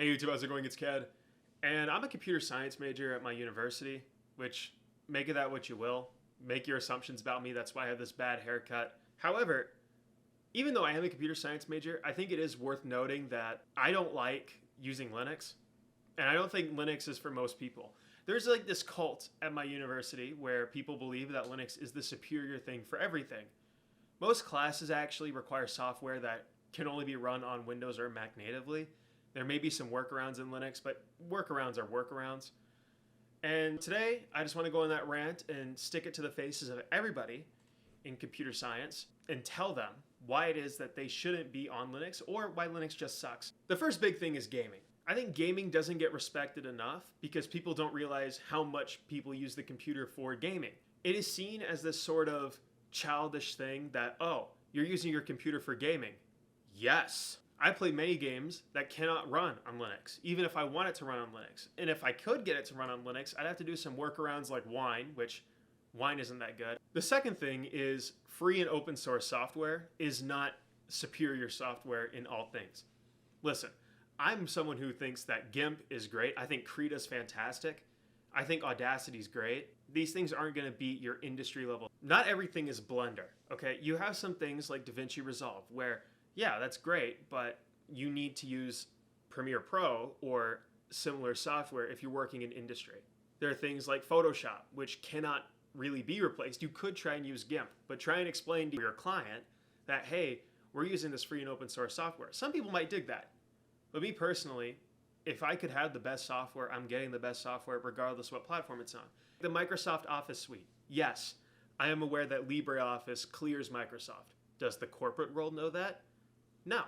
Hey YouTube, how's it going? It's Ked. And I'm a computer science major at my university, which make of that what you will. Make your assumptions about me, that's why I have this bad haircut. However, even though I am a computer science major, I think it is worth noting that I don't like using Linux. And I don't think Linux is for most people. There's like this cult at my university where people believe that Linux is the superior thing for everything. Most classes actually require software that can only be run on Windows or Mac natively. There may be some workarounds in Linux, but workarounds are workarounds. And today, I just want to go on that rant and stick it to the faces of everybody in computer science and tell them why it is that they shouldn't be on Linux or why Linux just sucks. The first big thing is gaming. I think gaming doesn't get respected enough because people don't realize how much people use the computer for gaming. It is seen as this sort of childish thing that, oh, you're using your computer for gaming. Yes. I play many games that cannot run on Linux, even if I want it to run on Linux. And if I could get it to run on Linux, I'd have to do some workarounds like Wine, which Wine isn't that good. The second thing is free and open source software is not superior software in all things. Listen, I'm someone who thinks that GIMP is great. I think Krita's fantastic. I think Audacity's great. These things aren't going to beat your industry level. Not everything is Blender, okay? You have some things like DaVinci Resolve where, yeah, that's great, but you need to use Premiere Pro or similar software if you're working in industry. There are things like Photoshop, which cannot really be replaced. You could try and use GIMP, but try and explain to your client that, hey, we're using this free and open source software. Some people might dig that. But me personally, if I could have the best software, I'm getting the best software regardless what platform it's on. The Microsoft Office suite. Yes, I am aware that LibreOffice clears Microsoft. Does the corporate world know that? No.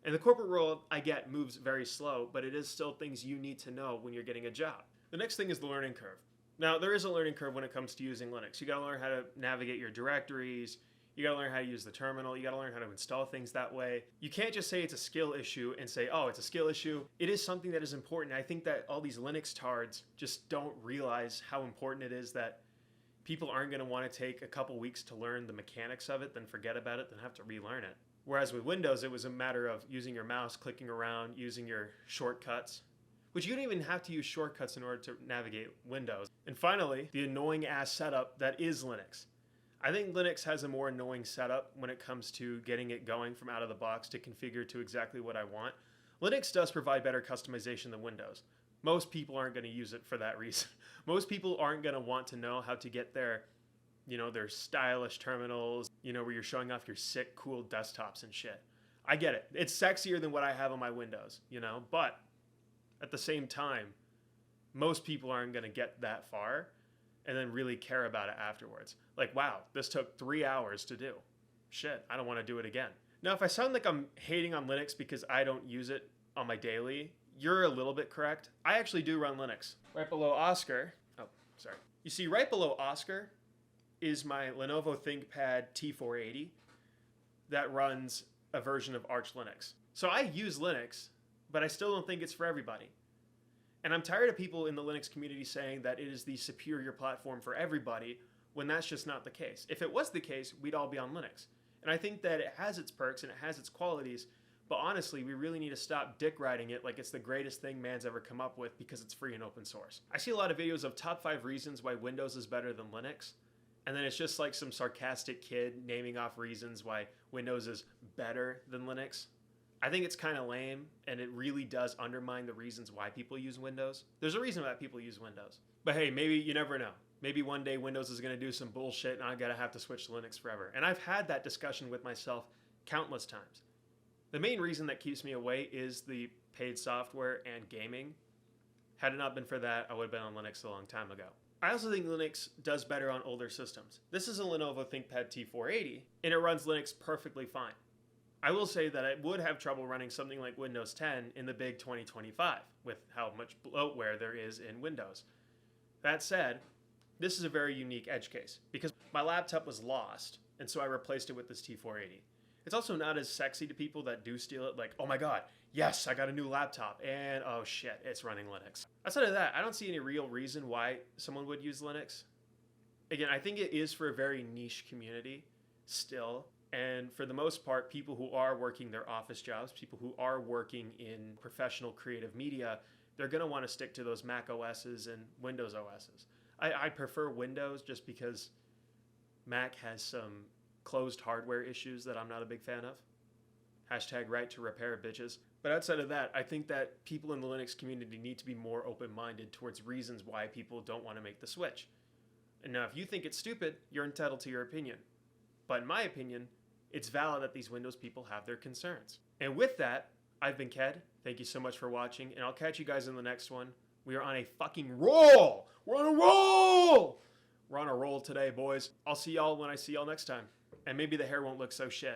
And the corporate world, I get, moves very slow, but it is still things you need to know when you're getting a job. The next thing is the learning curve. Now, there is a learning curve when it comes to using Linux. You gotta learn how to navigate your directories. You gotta learn how to use the terminal. You gotta learn how to install things that way. You can't just say it's a skill issue and say, oh, it's a skill issue. It is something that is important. I think that all these Linux tards just don't realize how important it is that people aren't gonna wanna take a couple weeks to learn the mechanics of it, then forget about it, then have to relearn it. Whereas with Windows, it was a matter of using your mouse, clicking around, using your shortcuts, which you don't even have to use shortcuts in order to navigate Windows. And finally, the annoying ass setup that is Linux. I think Linux has a more annoying setup when it comes to getting it going from out of the box to configure to exactly what I want. Linux does provide better customization than Windows. Most people aren't going to use it for that reason. Most people aren't going to want to know how to get their stylish terminals, where you're showing off your sick, cool desktops and shit. I get it. It's sexier than what I have on my Windows, but at the same time, most people aren't going to get that far and then really care about it afterwards. Like, wow, this took 3 hours to do. Shit, I don't want to do it again. Now, if I sound like I'm hating on Linux because I don't use it on my daily, you're a little bit correct. I actually do run Linux. Right below Oscar, You see, right below Oscar is my Lenovo ThinkPad T480 that runs a version of Arch Linux. So I use Linux, but I still don't think it's for everybody. And I'm tired of people in the Linux community saying that it is the superior platform for everybody when that's just not the case. If it was the case, we'd all be on Linux. And I think that it has its perks and it has its qualities, but honestly, we really need to stop dick riding it like it's the greatest thing man's ever come up with because it's free and open source. I see a lot of videos of top 5 reasons why Windows is better than Linux, and then it's just like some sarcastic kid naming off reasons why Windows is better than Linux. I think it's kind of lame, and it really does undermine the reasons why people use Windows. There's a reason why people use Windows. But hey, maybe you never know. Maybe one day Windows is going to do some bullshit and I'm going to have to switch to Linux forever. And I've had that discussion with myself countless times. The main reason that keeps me away is the paid software and gaming. Had it not been for that, I would have been on Linux a long time ago. I also think Linux does better on older systems. This is a Lenovo ThinkPad T480, and it runs Linux perfectly fine. I will say that I would have trouble running something like Windows 10 in the big 2025 with how much bloatware there is in Windows. That said, this is a very unique edge case because my laptop was lost, and so I replaced it with this T480. It's also not as sexy to people that do steal it, like, oh my god, yes, I got a new laptop, and oh shit, it's running Linux. Outside of that, I don't see any real reason why someone would use Linux. Again, I think it is for a very niche community still. And for the most part, people who are working their office jobs, people who are working in professional creative media, they're going to want to stick to those Mac OSs and Windows OSs. I prefer Windows just because Mac has some closed hardware issues that I'm not a big fan of. Hashtag right to repair, bitches. But outside of that, I think that people in the Linux community need to be more open-minded towards reasons why people don't want to make the switch. And now, if you think it's stupid, you're entitled to your opinion. But in my opinion, it's valid that these Windows people have their concerns. And with that, I've been Ked. Thank you so much for watching, and I'll catch you guys in the next one. We are on a fucking roll! We're on a roll! We're on a roll today, boys. I'll see y'all when I see y'all next time. And maybe the hair won't look so shit.